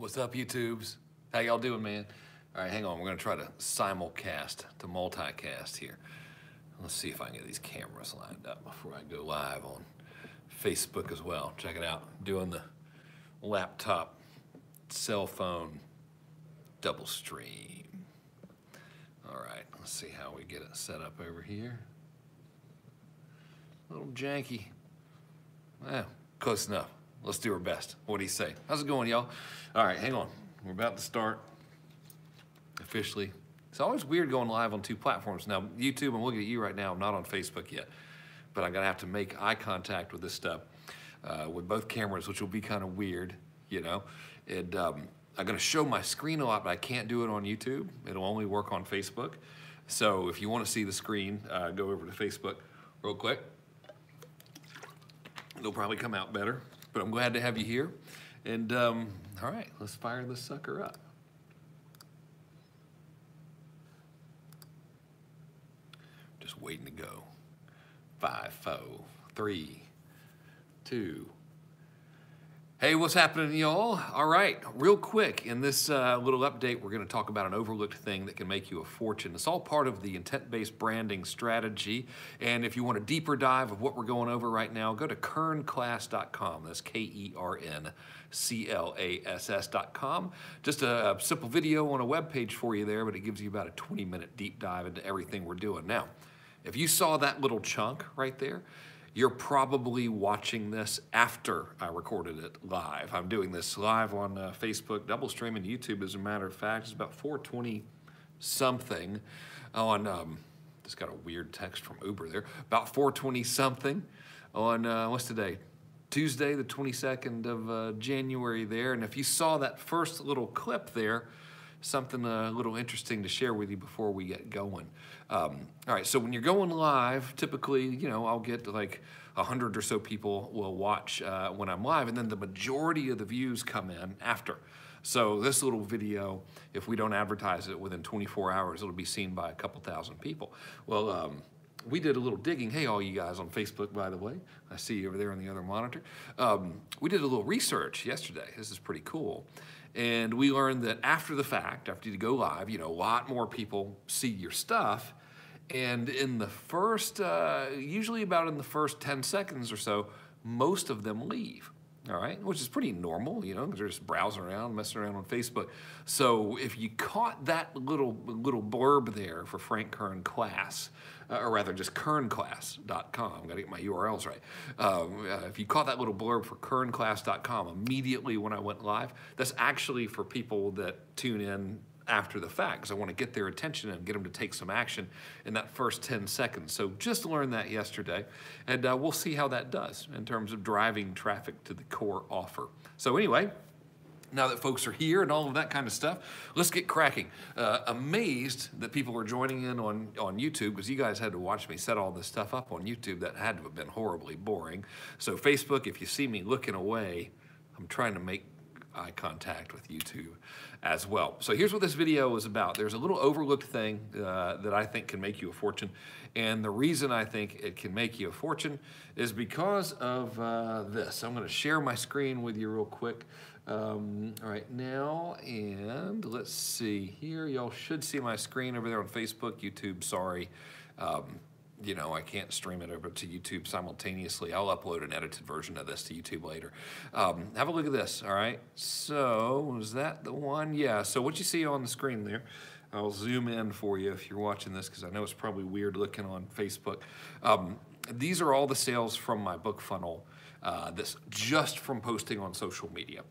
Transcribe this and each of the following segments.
What's up, YouTubes? How y'all doing, man? All right, hang on. We're gonna try to simulcast, to multicast here. Let's see if I can get these cameras lined up before I go live on Facebook as well. Check it out. Doing the laptop, cell phone, double stream. All right, let's see how we get it set up over here. A little janky. Well, close enough. Let's do our best. What do you say? How's it going, y'all? All right, hang on. We're about to start officially. It's always weird going live on two platforms. Now, YouTube, I'm looking at you right now. I'm not on Facebook yet, but I'm gonna have to make eye contact with this stuff with both cameras, which will be kind of weird, you know? And I'm gonna show my screen a lot, but I can't do it on YouTube. It'll only work on Facebook. So if you wanna see the screen, go over to Facebook real quick. It'll probably come out better, but I'm glad to have you here. And all right, let's fire this sucker up. Just waiting to go. 5, 4, 3, 2. Hey, what's happening, y'all? All right, real quick, in this little update, we're gonna talk about an overlooked thing that can make you a fortune. It's all part of the intent-based branding strategy. And if you want a deeper dive of what we're going over right now, go to kernclass.com. That's KERNCLASS.com. Just a simple video on a web page for you there, but it gives you about a 20-minute deep dive into everything we're doing. Now, if you saw that little chunk right there, you're probably watching this after I recorded it live. I'm doing this live on Facebook, double streaming YouTube, as a matter of fact. It's about 4:20 something on, just got a weird text from Uber there, about 4:20 something on, what's today? Tuesday, the 22nd of January there. And if you saw that first little clip there, something a little interesting to share with you before we get going. All right, so when you're going live, typically, you know, I'll get like 100 or so people will watch when I'm live, and then the majority of the views come in after. So this little video, if we don't advertise it within 24 hours, it'll be seen by a couple thousand people. Well, we did a little digging. Hey, all you guys on Facebook, by the way. I see you over there on the other monitor. We did a little research yesterday. This is pretty cool. And we learned that after the fact, after you go live, you know, a lot more people see your stuff. And in the first, usually about in the first 10 seconds or so, most of them leave. All right, which is pretty normal, you know, because they're just browsing around, messing around on Facebook. So if you caught that little blurb there for frank+kern class, or rather just kernclass.com, gotta get my URLs right. If you caught that little blurb for kernclass.com immediately when I went live, that's actually for people that tune in after the fact, because I want to get their attention and get them to take some action in that first 10 seconds. So just learned that yesterday, and we'll see how that does in terms of driving traffic to the core offer. So anyway, now that folks are here and all of that kind of stuff, let's get cracking. Amazed that people are joining in on YouTube, because you guys had to watch me set all this stuff up on YouTube. That had to have been horribly boring. So Facebook, if you see me looking away, I'm trying to make eye contact with YouTube as well. So here's what this video is about. There's a little overlooked thing that I think can make you a fortune. And the reason I think it can make you a fortune is because of this. I'm gonna share my screen with you real quick right now. And let's see here. Y'all should see my screen over there on Facebook. YouTube, sorry. You know, I can't stream it over to YouTube simultaneously. I'll upload an edited version of this to YouTube later. Have a look at this, all right? So, was that the one? Yeah, so what you see on the screen there, I'll zoom in for you if you're watching this, because I know it's probably weird looking on Facebook. These are all the sales from my book funnel, this just from posting on social media.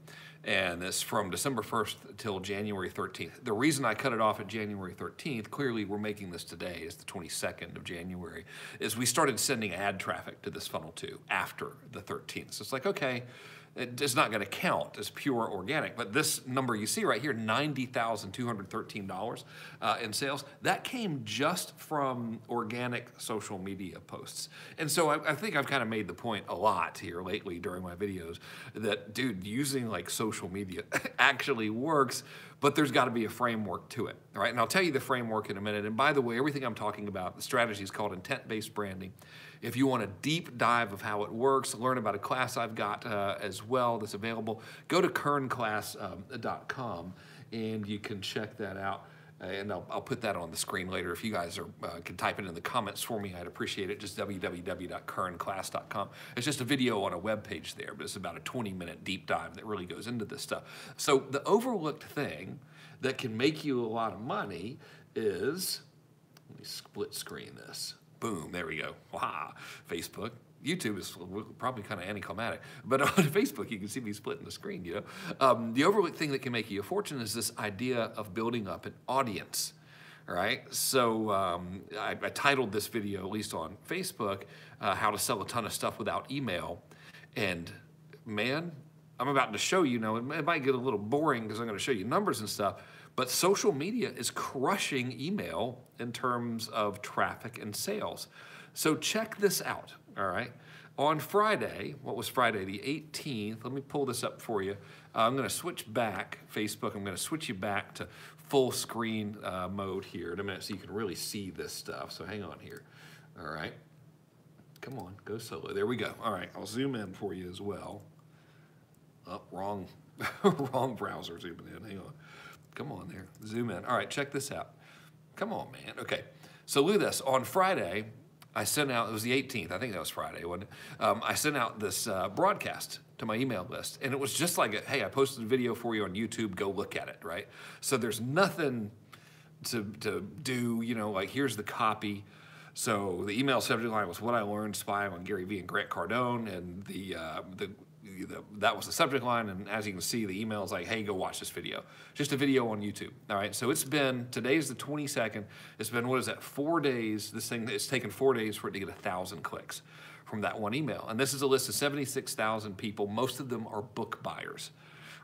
And this from December 1st till January 13th. The reason I cut it off at January 13th, clearly we're making this today, is the 22nd of January, is we started sending ad traffic to this funnel too after the 13th. So it's like, okay, it's not gonna count as pure organic, but this number you see right here, $90,213 in sales, that came just from organic social media posts. And so I think I've kind of made the point a lot here lately during my videos that, dude, using like social media actually works, but there's got to be a framework to it, all right? And I'll tell you the framework in a minute. And by the way, everything I'm talking about, the strategy is called intent-based branding. If you want a deep dive of how it works, learn about a class I've got as well that's available, go to kernClass.com and you can check that out. And I'll put that on the screen later. If you guys can type it in the comments for me, I'd appreciate it. Just www.kernclass.com. It's just a video on a web page there, but it's about a 20-minute deep dive that really goes into this stuff. So the overlooked thing that can make you a lot of money is, let me split screen this. Boom, there we go. Wow, Facebook. YouTube is probably kind of anticlimactic, but on Facebook you can see me splitting the screen, you know. The overlooked thing that can make you a fortune is this idea of building up an audience, all right? So I titled this video, at least on Facebook, how to sell a ton of stuff without email. And man, I'm about to show you, it might get a little boring because I'm going to show you numbers and stuff, but social media is crushing email in terms of traffic and sales. So check this out, all right? On Friday, what was Friday, the 18th, let me pull this up for you. I'm gonna switch back, Facebook, I'm gonna switch you back to full screen mode here in a minute so you can really see this stuff. So hang on here, all right? Come on, go solo, there we go. All right, I'll zoom in for you as well. Oh, wrong, wrong browser zooming in, hang on. Come on there, zoom in. All right, check this out. Come on, man, okay. So look at this, on Friday, I sent out, it was the 18th, I think that was Friday, wasn't it? I sent out this broadcast to my email list, and it was just like, hey, I posted a video for you on YouTube, go look at it, right? So there's nothing to do, like here's the copy. So the email subject line was what I learned spying on Gary Vee and Grant Cardone, and that was the subject line, and as you can see, the email is like, hey, go watch this video. Just a video on YouTube, all right? So it's been, today's the 22nd, it's been, what is that, 4 days, it's taken 4 days for it to get 1,000 clicks from that one email. And this is a list of 76,000 people, most of them are book buyers,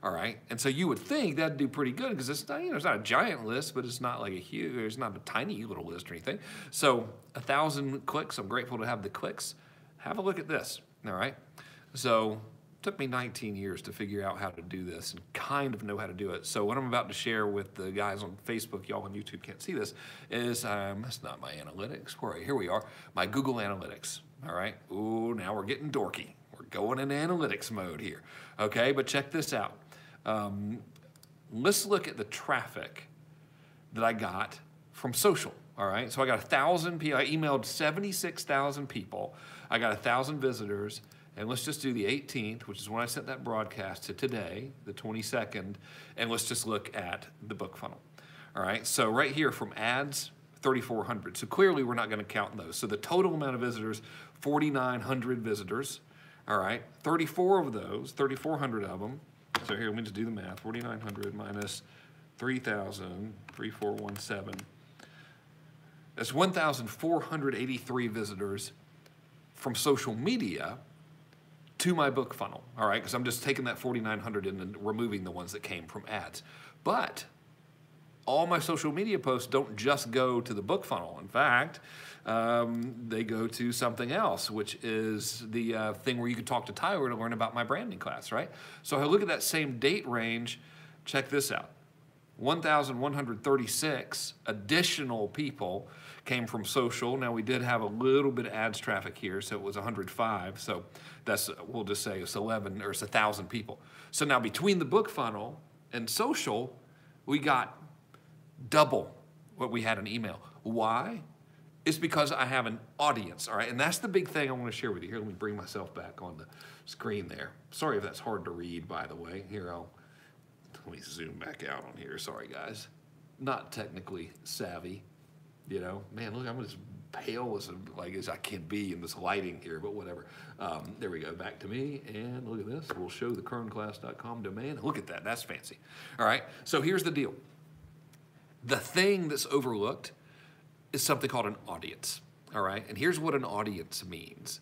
all right? And so you would think that'd do pretty good because it's not, it's not a giant list, but it's not like a huge, it's not a tiny little list or anything. So 1,000 clicks, I'm grateful to have the clicks. Have a look at this, all right? So, took me 19 years to figure out how to do this and kind of know how to do it. So what I'm about to share with the guys on Facebook, y'all on YouTube can't see this, is, that's not my analytics, here we are, my Google Analytics, all right? Ooh, now we're getting dorky. We're going into analytics mode here, okay? But check this out. Let's look at the traffic that I got from social, all right? So I got 1,000 people, I emailed 76,000 people, I got 1,000 visitors, and let's just do the 18th, which is when I sent that broadcast, to today, the 22nd, and let's just look at the book funnel. All right, so right here from ads, 3,400. So clearly we're not gonna count those. So the total amount of visitors, 4,900 visitors. All right, 34 of those, 3,400 of them. So here, let me just do the math. 4,900 minus 3,000, 3,417. That's 1,483 visitors from social media to my book funnel, all right? Because I'm just taking that 4,900 and removing the ones that came from ads. But all my social media posts don't just go to the book funnel. In fact, they go to something else, which is the thing where you can talk to Tyler to learn about my branding class, right? So if I look at that same date range, check this out. 1,136 additional people came from social. Now we did have a little bit of ads traffic here, so it was 105. So that's, we'll just say it's 11 or it's 1,000 people. So now between the book funnel and social, we got double what we had in email. Why? It's because I have an audience, all right? And that's the big thing I want to share with you. Here, let me bring myself back on the screen there. Sorry if that's hard to read, by the way. Here, let me zoom back out on here. Sorry, guys. Not technically savvy, Man, look, I'm as pale as I can be in this lighting here, but whatever. There we go, back to me, and look at this. We'll show the kernclass.com domain. Look at that, that's fancy. All right, so here's the deal. The thing that's overlooked is something called an audience, all right? And here's what an audience means.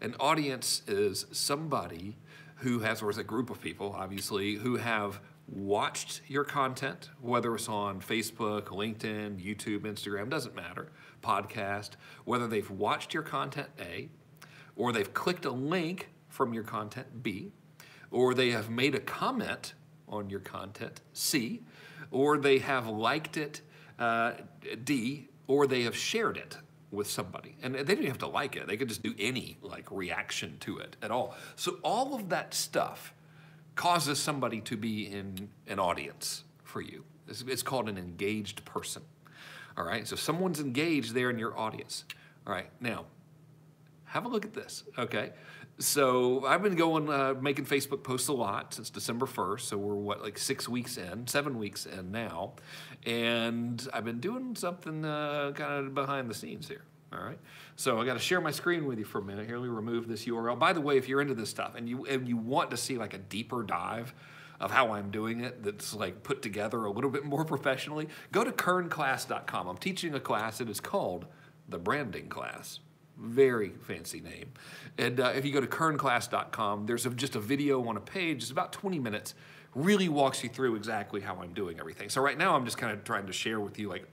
An audience is somebody who has, or is a group of people, obviously, who have watched your content, whether it's on Facebook, LinkedIn, YouTube, Instagram, doesn't matter, podcast, whether they've watched your content, A, or they've clicked a link from your content, B, or they have made a comment on your content, C, or they have liked it, D, or they have shared it with somebody. And they didn't have to like it. They could just do any like reaction to it at all. So all of that stuff causes somebody to be in an audience for you. It's called an engaged person. All right, so someone's engaged there in your audience. All right, now, have a look at this, okay? So I've been making Facebook posts a lot since December 1st, so we're what, like 7 weeks in now, and I've been doing something kind of behind the scenes here, all right? So I gotta share my screen with you for a minute. Here, let me remove this URL. By the way, if you're into this stuff and you want to see like a deeper dive of how I'm doing it that's like put together a little bit more professionally, go to kernclass.com. I'm teaching a class that is called the branding class. Very fancy name. And if you go to kernclass.com, there's just a video on a page. It's about 20 minutes. Really walks you through exactly how I'm doing everything. So right now I'm just kind of trying to share with you like,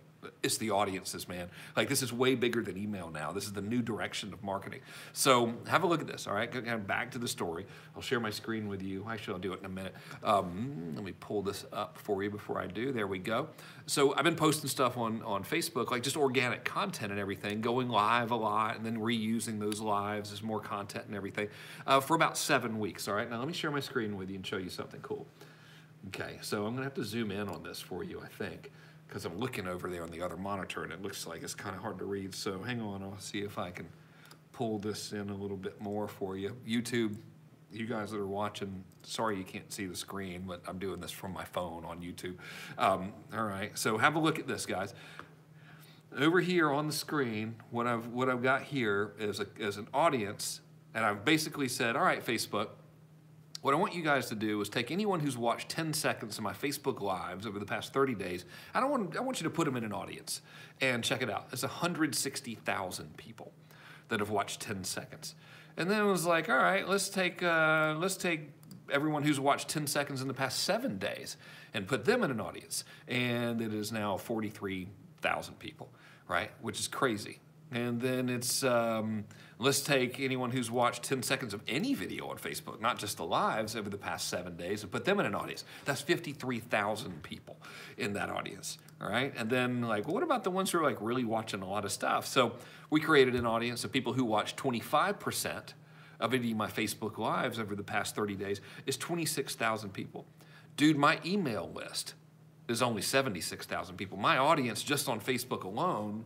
it's the audiences, man. Like this is way bigger than email now. This is the new direction of marketing. So have a look at this, all right? Kind of back to the story. I'll share my screen with you. Actually, I'll do it in a minute. Let me pull this up for you before I do. There we go. So I've been posting stuff on Facebook, like just organic content and everything, going live a lot and then reusing those lives as more content and everything for about 7 weeks, all right? Now let me share my screen with you and show you something cool. Okay, so I'm gonna have to zoom in on this for you, I think, because I'm looking over there on the other monitor and it looks like it's kind of hard to read. So hang on, I'll see if I can pull this in a little bit more for you. YouTube, you guys that are watching, sorry you can't see the screen, but I'm doing this from my phone on YouTube. All right, so have a look at this, guys. Over here on the screen, what I've got here is an audience, and I've basically said, all right, Facebook, what I want you guys to do is take anyone who's watched 10 seconds of my Facebook Lives over the past 30 days. I want you to put them in an audience and check it out. It's 160,000 people that have watched 10 seconds. And then it was like, all right, let's take everyone who's watched 10 seconds in the past 7 days and put them in an audience. And it is now 43,000 people, right? Which is crazy. And then it's, let's take anyone who's watched 10 seconds of any video on Facebook, not just the lives over the past 7 days, and put them in an audience. That's 53,000 people in that audience, all right? And then like, well, what about the ones who are like really watching a lot of stuff? So we created an audience of people who watch 25% of any of my Facebook Lives over the past 30 days is 26,000 people. Dude, my email list is only 76,000 people. My audience just on Facebook alone,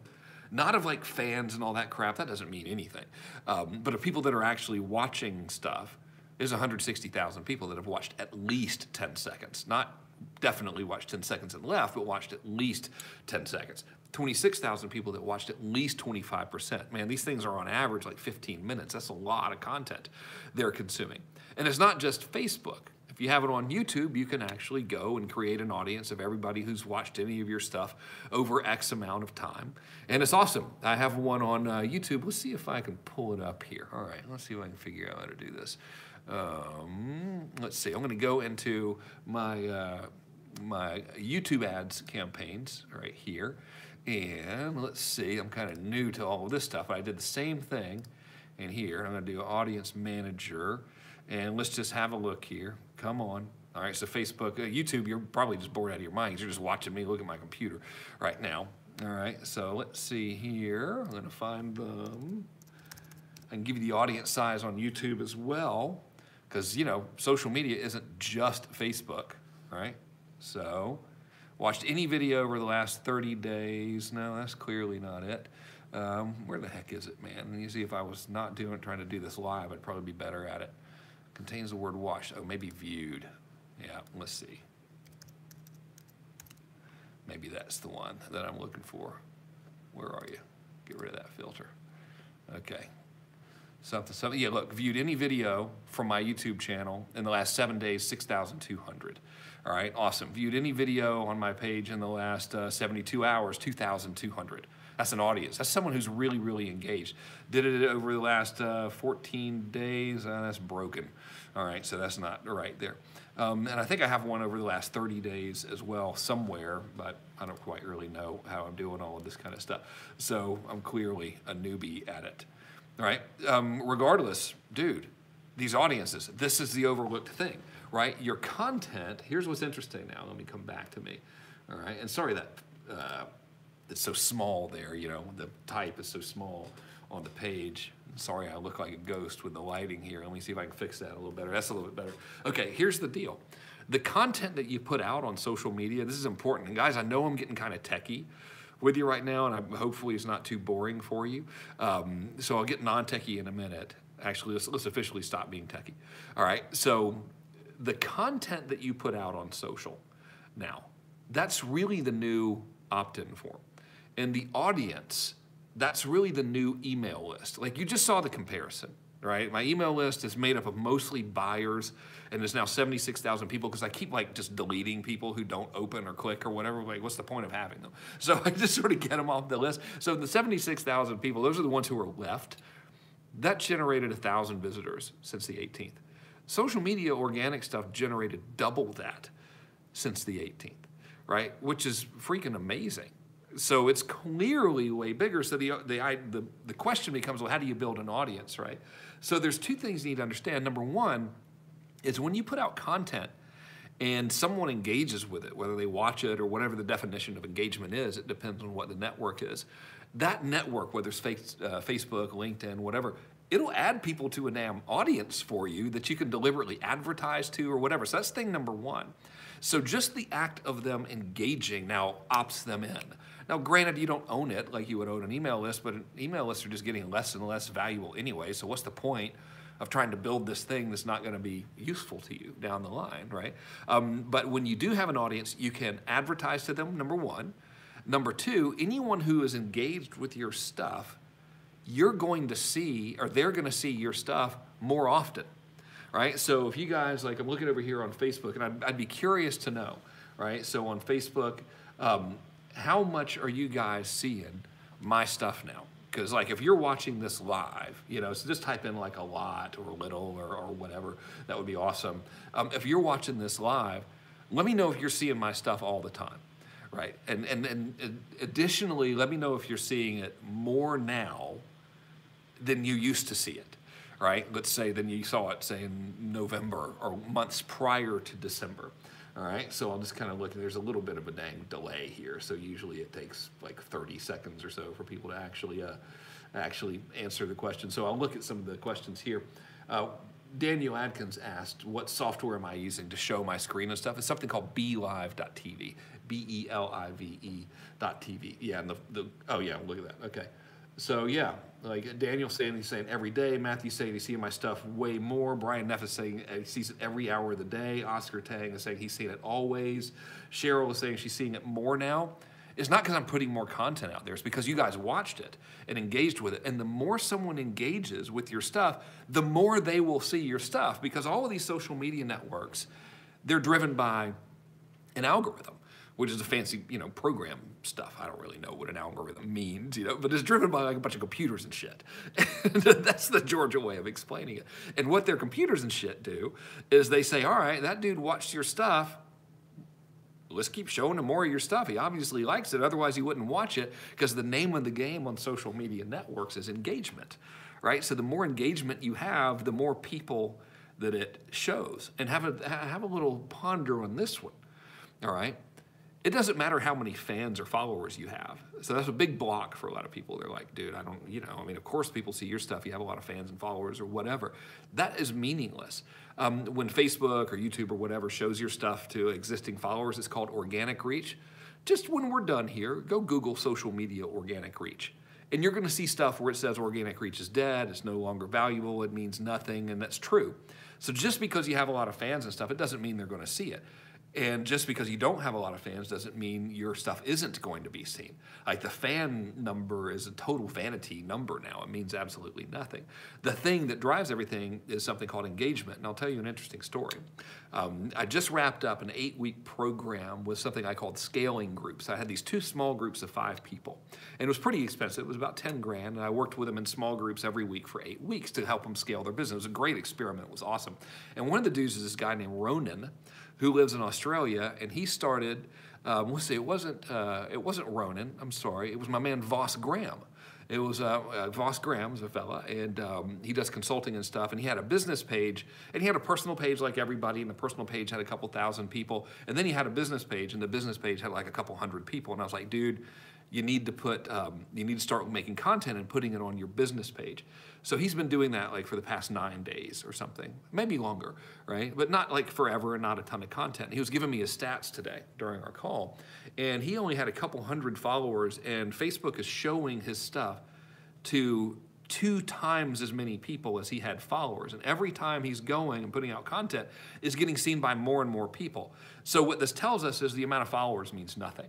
not of like fans and all that crap, that doesn't mean anything. But of people that are actually watching stuff is 160,000 people that have watched at least 10 seconds. Not definitely watched 10 seconds and left, but watched at least 10 seconds. 26,000 people that watched at least 25%. Man, these things are on average like 15 minutes. That's a lot of content they're consuming. And it's not just Facebook. If you have it on YouTube, you can actually go and create an audience of everybody who's watched any of your stuff over X amount of time. And it's awesome. I have one on YouTube. Let's see if I can pull it up here. All right, let's see if I can figure out how to do this. Let's see, I'm gonna go into my, my YouTube ads campaigns right here. And let's see, I'm kind of new to all of this stuff. I did the same thing in here. I'm gonna do audience manager. And let's just have a look here. Come on. All right, so Facebook, YouTube, you're probably just bored out of your mind. You're just watching me look at my computer right now. All right, so let's see here. I'm gonna find them. I can give you the audience size on YouTube as well, because, you know, social media isn't just Facebook, right? So, watched any video over the last 30 days. No, that's clearly not it. Where the heck is it, man? And you see, if I was not trying to do this live, I'd probably be better at it. Contains the word watched. Oh, maybe viewed. Yeah, let's see. Maybe that's the one that I'm looking for. Where are you? Get rid of that filter. Okay. Something. Yeah, look, viewed any video from my YouTube channel in the last 7 days, 6,200. All right, awesome. Viewed any video on my page in the last 72 hours, 2,200. That's an audience. That's someone who's really, really engaged. Did it over the last 14 days. That's broken. All right, so that's not right there. And I think I have one over the last 30 days as well somewhere, but I don't quite really know how I'm doing all of this kind of stuff. So I'm clearly a newbie at it. All right, regardless, dude, these audiences, this is the overlooked thing. right? Your content, here's what's interesting now. Let me come back to me, all right? And sorry that it's so small there, you know, the type is so small on the page. Sorry, I look like a ghost with the lighting here. Let me see if I can fix that a little better. That's a little bit better. Okay, here's the deal. The content that you put out on social media, this is important. And guys, I know I'm getting kind of techie with you right now, and hopefully it's not too boring for you. So I'll get non-techie in a minute. Actually, let's officially stop being techie. All right, so the content that you put out on social now, that's really the new opt-in form. And the audience, that's really the new email list. Like you just saw the comparison, right? My email list is made up of mostly buyers, and there's now 76,000 people because I keep like just deleting people who don't open or click or whatever. Like, what's the point of having them? So I just sort of get them off the list. So the 76,000 people, those are the ones who are left. That generated 1,000 visitors since the 18th. Social media organic stuff generated double that since the 18th, right? Which is freaking amazing. So it's clearly way bigger. So the question becomes, well, how do you build an audience, right? So there's two things you need to understand. Number one is when you put out content and someone engages with it, whether they watch it or whatever the definition of engagement is, it depends on what the network is. That network, whether it's Facebook, LinkedIn, whatever, it'll add people to a damn audience for you that you can deliberately advertise to or whatever. So that's thing number one. So just the act of them engaging now opts them in. Now, granted, you don't own it like you would own an email list, but email lists are just getting less and less valuable anyway. So what's the point of trying to build this thing that's not going to be useful to you down the line, right? But when you do have an audience, you can advertise to them, number one. Number two, anyone who is engaged with your stuff, you're going to see, or they're going to see your stuff more often, right? So if you guys, like I'm looking over here on Facebook, and I'd be curious to know, right? So on Facebook, how much are you guys seeing my stuff now? Because like if you're watching this live, you know, so just type in like a lot or a little or whatever, that would be awesome. If you're watching this live, let me know if you're seeing my stuff all the time, right? And additionally, let me know if you're seeing it more now than you used to see it, right? Let's say than you saw it, say in November or months prior to December. All right, so I'll just kind of look, there's a little bit of a dang delay here. So usually it takes like 30 seconds or so for people to actually answer the question. So I'll look at some of the questions here. Daniel Adkins asked, what software am I using to show my screen and stuff? It's something called BeLive.tv, BeLive.tv. Yeah, and oh yeah, look at that, okay. So yeah, like Daniel saying, he's saying every day. Matthew's saying he's seeing my stuff way more. Brian Neff is saying he sees it every hour of the day. Oscar Tang is saying he's seeing it always. Cheryl is saying she's seeing it more now. It's not because I'm putting more content out there. It's because you guys watched it and engaged with it. And the more someone engages with your stuff, the more they will see your stuff. Because all of these social media networks, they're driven by an algorithm, which is a fancy, you know, program stuff. I don't really know what an algorithm means, you know, but it's driven by like a bunch of computers and shit. That's the Georgia way of explaining it. And what their computers and shit do is they say, all right, that dude watched your stuff. Let's keep showing him more of your stuff. He obviously likes it. Otherwise, he wouldn't watch it, because the name of the game on social media networks is engagement, right? So the more engagement you have, the more people that it shows. And have a little ponder on this one, all right? It doesn't matter how many fans or followers you have. So that's a big block for a lot of people. They're like, dude, I don't, you know, I mean, of course people see your stuff. You have a lot of fans and followers or whatever. That is meaningless. When Facebook or YouTube or whatever shows your stuff to existing followers, it's called organic reach. Just when we're done here, go Google social media organic reach. And you're going to see stuff where it says organic reach is dead, it's no longer valuable, it means nothing, and that's true. So just because you have a lot of fans and stuff, it doesn't mean they're going to see it. And just because you don't have a lot of fans doesn't mean your stuff isn't going to be seen. Like the fan number is a total vanity number now. It means absolutely nothing. The thing that drives everything is something called engagement. And I'll tell you an interesting story. I just wrapped up an 8-week program with something I called scaling groups. I had these 2 small groups of 5 people. And it was pretty expensive. It was about 10 grand. And I worked with them in small groups every week for 8 weeks to help them scale their business. It was a great experiment. It was awesome. And one of the dudes is this guy named Ronan, who lives in Australia, and he started, let's see, it wasn't Ronan, I'm sorry, it was my man Voss Graham. It was Voss Graham's a fella, and he does consulting and stuff, and he had a business page, and he had a personal page like everybody, and the personal page had a couple thousand people, and then he had a business page, and the business page had like a couple hundred people, and I was like, dude, you need to start making content and putting it on your business page. So he's been doing that like for the past 9 days or something, maybe longer, right? But not like forever and not a ton of content. He was giving me his stats today during our call, and he only had a couple hundred followers, and Facebook is showing his stuff to 2 times as many people as he had followers. And every time he's going and putting out content is getting seen by more and more people. So what this tells us is the amount of followers means nothing.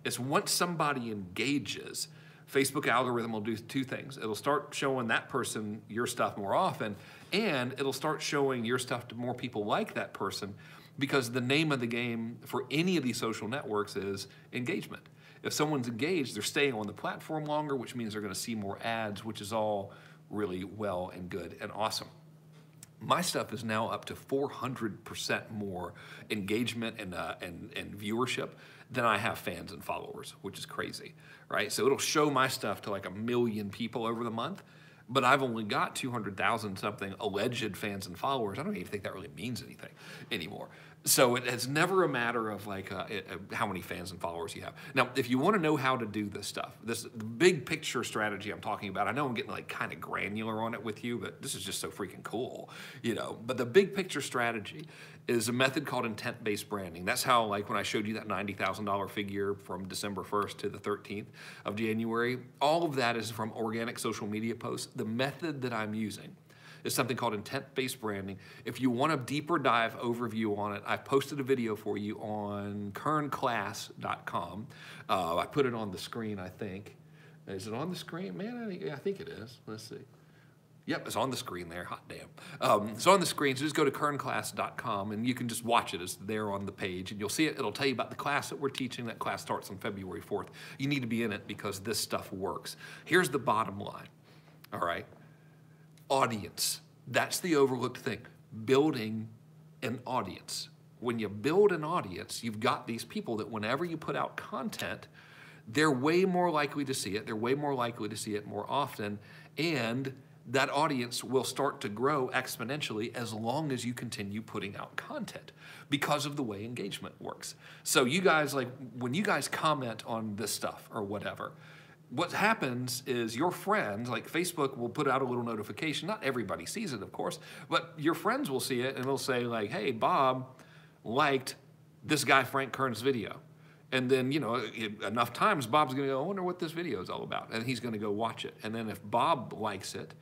It's once somebody engages, Facebook algorithm will do 2 things. It'll start showing that person your stuff more often, and it'll start showing your stuff to more people like that person, because the name of the game for any of these social networks is engagement. If someone's engaged, they're staying on the platform longer, which means they're going to see more ads, which is all really well and good and awesome. My stuff is now up to 400% more engagement and viewership than I have fans and followers, which is crazy, right? So it'll show my stuff to like 1 million people over the month, but I've only got 200,000 something alleged fans and followers. I don't even think that really means anything anymore. So it's never a matter of like how many fans and followers you have. Now, if you want to know how to do this stuff, the big picture strategy I'm talking about, I know I'm getting like kind of granular on it with you, but this is just so freaking cool, you know. But the big picture strategy is a method called intent-based branding. That's how, like when I showed you that $90,000 figure from December 1st to the 13th of January, all of that is from organic social media posts. The method that I'm using is something called intent-based branding. If you want a deeper dive overview on it, I've posted a video for you on kernclass.com. I put it on the screen, I think. Is it on the screen? Man, I think it is. Let's see. Yep, it's on the screen there. Hot damn. It's on the screen, so just go to kernclass.com and you can just watch it. It's there on the page, and you'll see it. It'll tell you about the class that we're teaching. That class starts on February 4th. You need to be in it because this stuff works. Here's the bottom line, all right? Audience. That's the overlooked thing. Building an audience. When you build an audience, you've got these people that whenever you put out content, they're way more likely to see it. They're way more likely to see it more often, and that audience will start to grow exponentially as long as you continue putting out content because of the way engagement works. So you guys, like when you guys comment on this stuff or whatever, what happens is your friends, like Facebook will put out a little notification. Not everybody sees it, of course, but your friends will see it and they'll say like, hey, Bob liked this guy Frank+kern's video. And then, you know, enough times Bob's gonna go, I wonder what this video is all about. And he's gonna go watch it. And then if Bob likes it,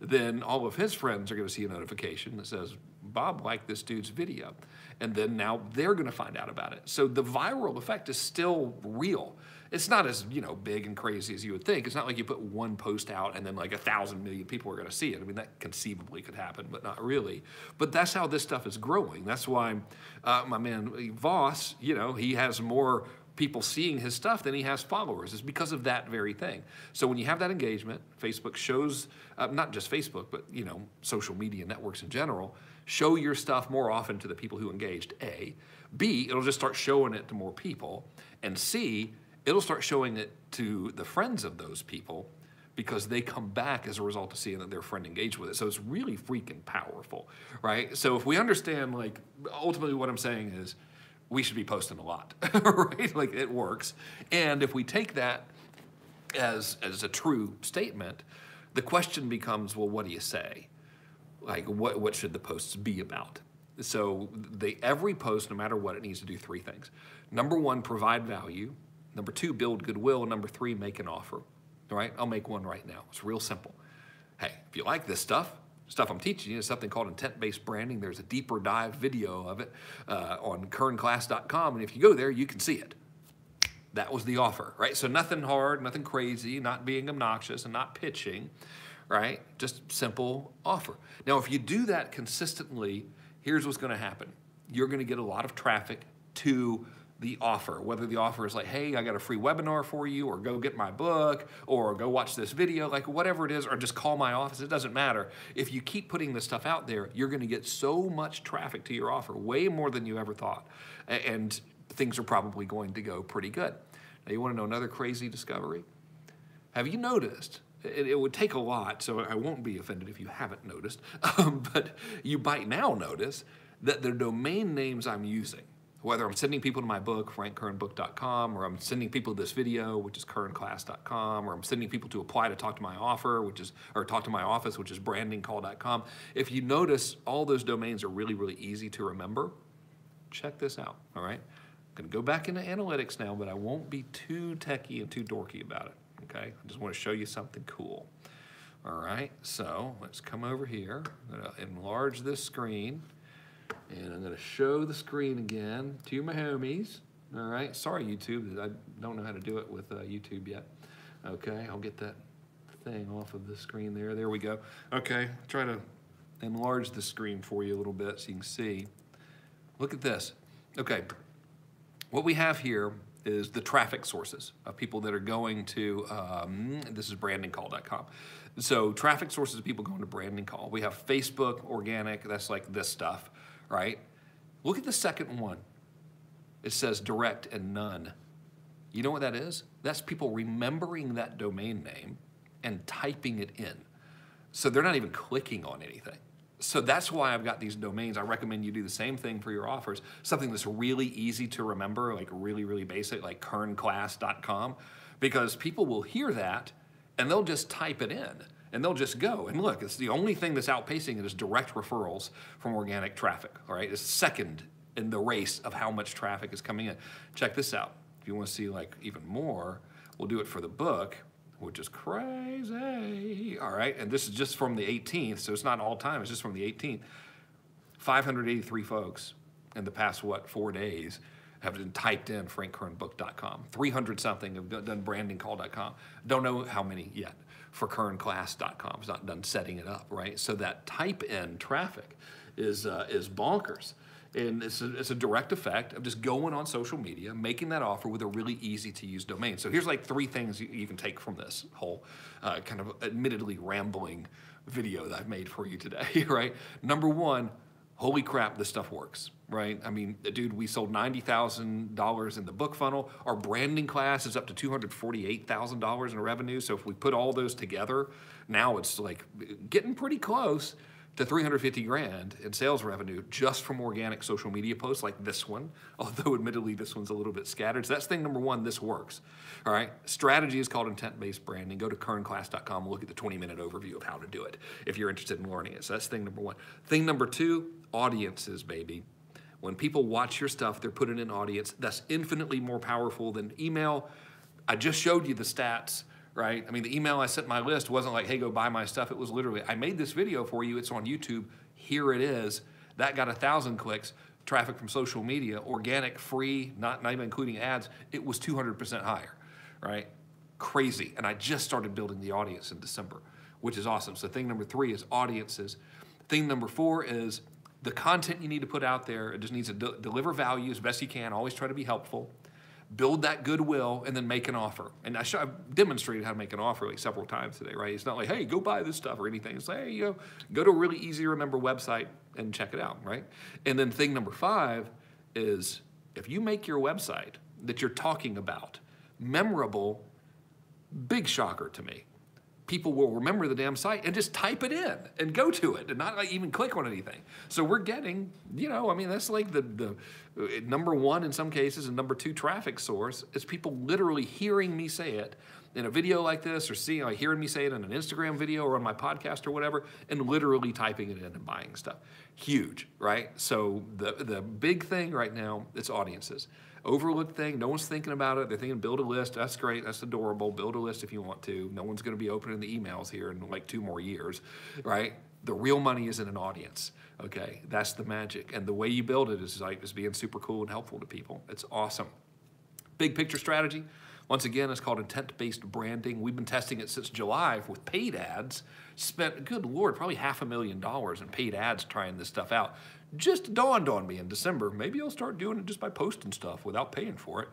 then all of his friends are gonna see a notification that says, Bob liked this dude's video. And then now they're gonna find out about it. So the viral effect is still real. It's not as, you know, big and crazy as you would think. It's not like you put one post out and then like 1,000 million people are gonna see it. I mean, that conceivably could happen, but not really. But that's how this stuff is growing. That's why my man Voss, you know, he has more people seeing his stuff than he has followers. It's because of that very thing. So when you have that engagement, Facebook shows, not just Facebook, but, you know, social media networks in general, show your stuff more often to the people who engaged, A. B, it'll just start showing it to more people. And C, it'll start showing it to the friends of those people because they come back as a result of seeing that their friend engaged with it. So it's really freaking powerful, right? So if we understand, like, ultimately what I'm saying is we should be posting a lot, right? Like, it works. And if we take that as a true statement, the question becomes, well, what do you say? Like, what should the posts be about? So every post, no matter what, it needs to do 3 things. Number 1, provide value. Number 2, build goodwill. Number 3, make an offer. All right, I'll make one right now. It's real simple. Hey, if you like this stuff I'm teaching you is something called intent-based branding. There's a deeper dive video of it on kernclass.com, and if you go there, you can see it. That was the offer, right? So nothing hard, nothing crazy, not being obnoxious and not pitching, right? Just simple offer. Now, if you do that consistently, here's what's gonna happen. You're gonna get a lot of traffic to the offer, whether the offer is like, hey, I got a free webinar for you, or go get my book, or go watch this video, like whatever it is, or just call my office, it doesn't matter. If you keep putting this stuff out there, you're gonna get so much traffic to your offer, way more than you ever thought. And things are probably going to go pretty good. Now, you wanna know another crazy discovery? Have you noticed it would take a lot, so I won't be offended if you haven't noticed, but you might now notice that the domain names I'm using, whether I'm sending people to my book, frank+kernbook.com, or I'm sending people to this video, which is kernklass.com, or I'm sending people to apply to talk to my offer, or talk to my office, which is brandingcall.com. If you notice, all those domains are really, really easy to remember. Check this out, all right? I'm gonna go back into analytics now, but I won't be too techie and too dorky about it, okay? I just wanna show you something cool. All right, so let's come over here. I'm gonna enlarge this screen. And I'm going to show the screen again to my homies. All right. Sorry, YouTube. I don't know how to do it with YouTube yet. Okay. I'll get that thing off of the screen there. There we go. Okay. Try to enlarge the screen for you a little bit so you can see. Look at this. Okay. What we have here is the traffic sources of people that are going to, this is brandingcall.com. So traffic sources of people going to Branding Call. We have Facebook, organic, that's like this stuff, right? Look at the second one. It says direct and none. You know what that is? That's people remembering that domain name and typing it in. So they're not even clicking on anything. So that's why I've got these domains. I recommend you do the same thing for your offers. Something that's really easy to remember, like really, really basic, like kernclass.com, because people will hear that and they'll just type it in and they'll just go. And look, it's the only thing that's outpacing it is direct referrals from organic traffic, all right? It's second in the race of how much traffic is coming in. Check this out. If you want to see like even more, we'll do it for the book, which is crazy, all right? And this is just from the 18th, so it's not all time, it's just from the 18th. 583 folks in the past, 4 days have been typed in frank+kernbook.com. 300 something have done brandingcall.com. Don't know how many yet for kernclass.com. It's not done setting it up, right? So that type in traffic is bonkers. And it's a direct effect of just going on social media, making that offer with a really easy to use domain. So here's like 3 things you can take from this whole kind of admittedly rambling video that I've made for you today, right? Number 1, holy crap, this stuff works, right? I mean, dude, we sold $90,000 in the book funnel. Our branding class is up to $248,000 in revenue. So if we put all those together, now it's like getting pretty close to 350 grand in sales revenue just from organic social media posts like this one, although admittedly this one's a little bit scattered. So that's thing number 1, this works, all right? Strategy is called intent-based branding. Go to kernclass.com and look at the 20-minute overview of how to do it if you're interested in learning it. So that's thing number 1. Thing number 2, audiences, baby. When people watch your stuff, they're put in an audience. That's infinitely more powerful than email. I just showed you the stats, right? I mean, the email I sent my list wasn't like, hey, go buy my stuff. It was literally, I made this video for you. It's on YouTube. Here it is. That got 1,000 clicks. Traffic from social media, organic, free, not even including ads, it was 200% higher, right? Crazy. And I just started building the audience in December, which is awesome. So thing number 3 is audiences. Thing number 4 is the content you need to put out there. It just needs to deliver value as best you can. Always try to be helpful. Build that goodwill, and then make an offer. And I've demonstrated how to make an offer like several times today, right? It's not like, hey, go buy this stuff or anything. It's like, hey, go to a really easy to remember website and check it out, right? And then thing number 5 is if you make your website that you're talking about memorable, big shocker to me, people will remember the damn site and just type it in and go to it and not like even click on anything. So we're getting, I mean, that's like the number 1 in some cases and number 2 traffic source is people literally hearing me say it in a video like this or hearing me say it in an Instagram video or on my podcast or whatever and literally typing it in and buying stuff. Huge, right? So the big thing right now is audiences. Overlooked thing, no one's thinking about it. They're thinking build a list. That's great, that's adorable. Build a list if you want to. No one's gonna be opening the emails here in like 2 more years, right? The real money is in an audience, okay? That's the magic. And the way you build it is like just being super cool and helpful to people. It's awesome. Big picture strategy. Once again, it's called intent-based branding. We've been testing it since July with paid ads. Spent, good Lord, probably $500,000 in paid ads trying this stuff out. Just dawned on me in December, maybe I'll start doing it just by posting stuff without paying for it.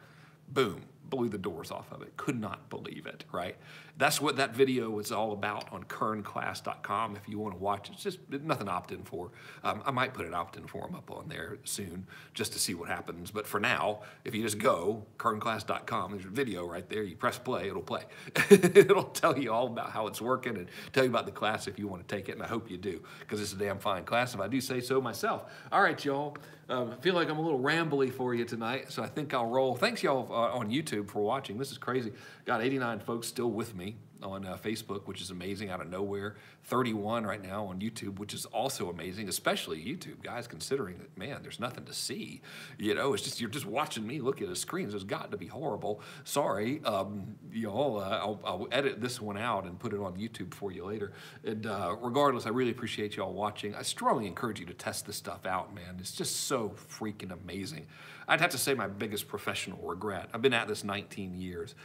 Boom, blew the doors off of it. Could not believe it, right? That's what that video was all about on kern+class.com. If you want to watch it, it's just nothing to opt in for. I might put an opt-in form up on there soon just to see what happens. But for now, if you just go kern+class.com, there's a video right there. You press play, it'll play. It'll tell you all about how it's working and tell you about the class if you want to take it. And I hope you do, because it's a damn fine class if I do say so myself. All right, y'all. I feel like I'm a little rambly for you tonight, so I think I'll roll. Thanks, y'all, on YouTube for watching. This is crazy. Got 89 folks still with me on Facebook, which is amazing, out of nowhere. 31 right now on YouTube, which is also amazing, especially YouTube, guys, considering that, man, there's nothing to see. You know, it's just, you're just watching me look at a screen. So it's got to be horrible. Sorry. Y'all, I'll edit this one out and put it on YouTube for you later. And regardless, I really appreciate y'all watching. I strongly encourage you to test this stuff out, man. It's just so freaking amazing. I'd have to say my biggest professional regret. I've been at this 19 years.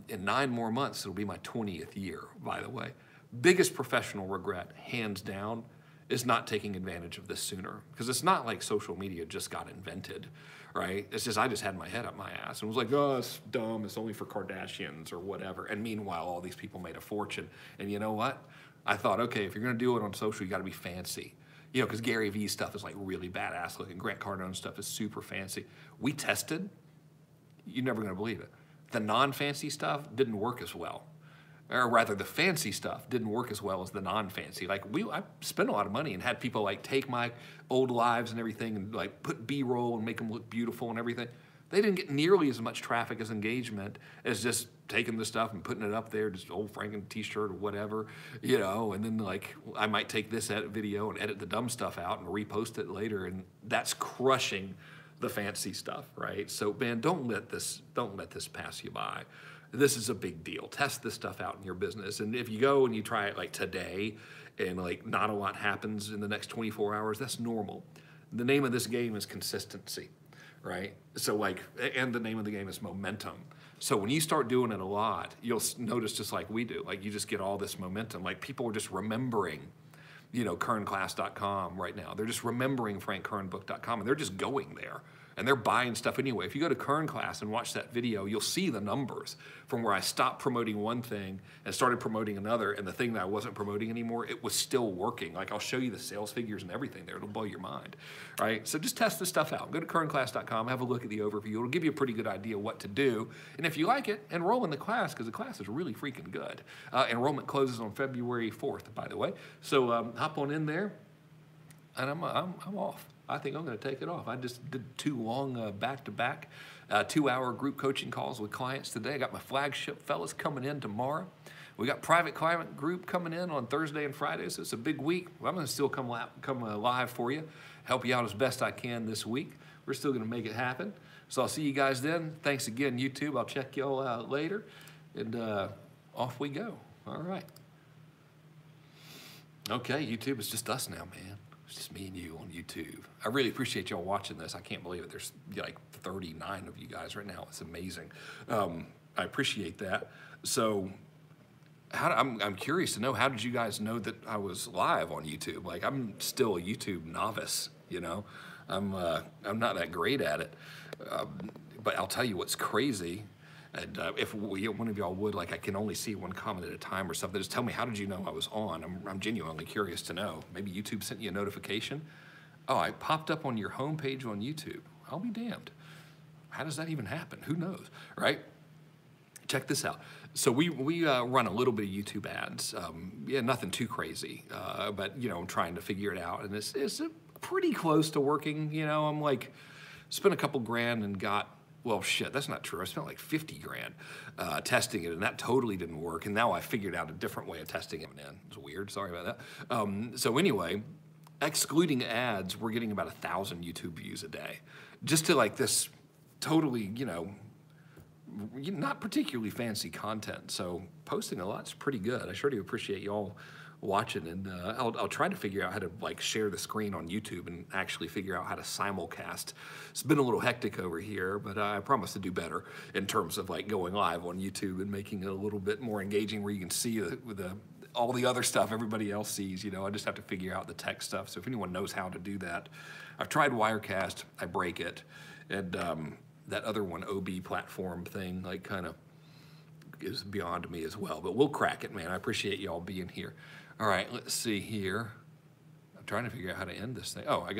In 9 more months, it'll be my 20th year, by the way. Biggest professional regret, hands down, is not taking advantage of this sooner. Because it's not like social media just got invented, right? It's just, I just had my head up my ass and was like, oh, it's dumb, it's only for Kardashians or whatever. And meanwhile, all these people made a fortune. And you know what? I thought, okay, if you're gonna do it on social, you gotta be fancy. You know, because Gary Vee stuff is like really badass looking. Grant Cardone stuff is super fancy. We tested, you're never gonna believe it. The non-fancy stuff didn't work as well. Or rather, the fancy stuff didn't work as well as the non-fancy. Like, I spent a lot of money and had people like take my old lives and everything and like put B-roll and make them look beautiful and everything. They didn't get nearly as much traffic as engagement as just taking the stuff and putting it up there, just old Franken t-shirt or whatever, you know, and then like I might take this video and edit the dumb stuff out and repost it later, and that's crushing the fancy stuff, right? So man, don't let this pass you by. This is a big deal. Test this stuff out in your business. And if you go and you try it like today and like not a lot happens in the next 24 hours, that's normal. The name of this game is consistency, right? So like, and the name of the game is momentum. So when you start doing it a lot, you'll notice just like we do, like you just get all this momentum. Like people are just remembering, you know, kern+class.com right now. They're just remembering frank+kernbook.com and they're just going there. And they're buying stuff anyway. If you go to Kern Class and watch that video, you'll see the numbers from where I stopped promoting one thing and started promoting another, and the thing that I wasn't promoting anymore, it was still working. Like I'll show you the sales figures and everything there. It'll blow your mind, right? So just test this stuff out. Go to kern+class.com, have a look at the overview. It'll give you a pretty good idea what to do. And if you like it, enroll in the class, because the class is really freaking good. Enrollment closes on February 4th, by the way. So hop on in there, and I'm off. I think I'm going to take it off. I just did 2 long back-to-back 2-hour group coaching calls with clients today. I got my flagship fellas coming in tomorrow. We got private client group coming in on Thursday and Friday, so it's a big week. Well, I'm going to still come live for you, help you out as best I can this week. We're still going to make it happen. So I'll see you guys then. Thanks again, YouTube. I'll check y'all out later, and off we go. All right. Okay, YouTube, it's just us now, man. It's just me and you on YouTube. I really appreciate y'all watching this. I can't believe it. There's like 39 of you guys right now. It's amazing. I appreciate that. So I'm curious to know, how did you guys know that I was live on YouTube? Like, I'm still a YouTube novice, you know? I'm not that great at it. But I'll tell you what's crazy. And if one of y'all would, like, I can only see one comment at a time or something, just tell me, how did you know I was on? I'm genuinely curious to know. Maybe YouTube sent you a notification. Oh, I popped up on your homepage on YouTube. I'll be damned. How does that even happen? Who knows, right? Check this out. So we run a little bit of YouTube ads. Yeah, nothing too crazy, but, you know, I'm trying to figure it out. And it's pretty close to working. You know, I'm like, spent a couple grand and got, well, shit, that's not true. I spent like 50 grand testing it, and that totally didn't work. And now I figured out a different way of testing it. It's weird. Sorry about that. So anyway, excluding ads, we're getting about 1,000 YouTube views a day. Just to like this totally, you know, not particularly fancy content. So posting a lot's pretty good. I sure do appreciate y'all watching, and I'll try to figure out how to like share the screen on YouTube and actually figure out how to simulcast. It's been a little hectic over here, but I promise to do better in terms of like going live on YouTube and making it a little bit more engaging, where you can see all the other stuff everybody else sees. You know, I just have to figure out the tech stuff. So if anyone knows how to do that, I've tried Wirecast, I break it, and that other one, OB platform thing, like kind of is beyond me as well. But we'll crack it, man. I appreciate y'all being here. All right, let's see here. I'm trying to figure out how to end this thing. Oh, I guess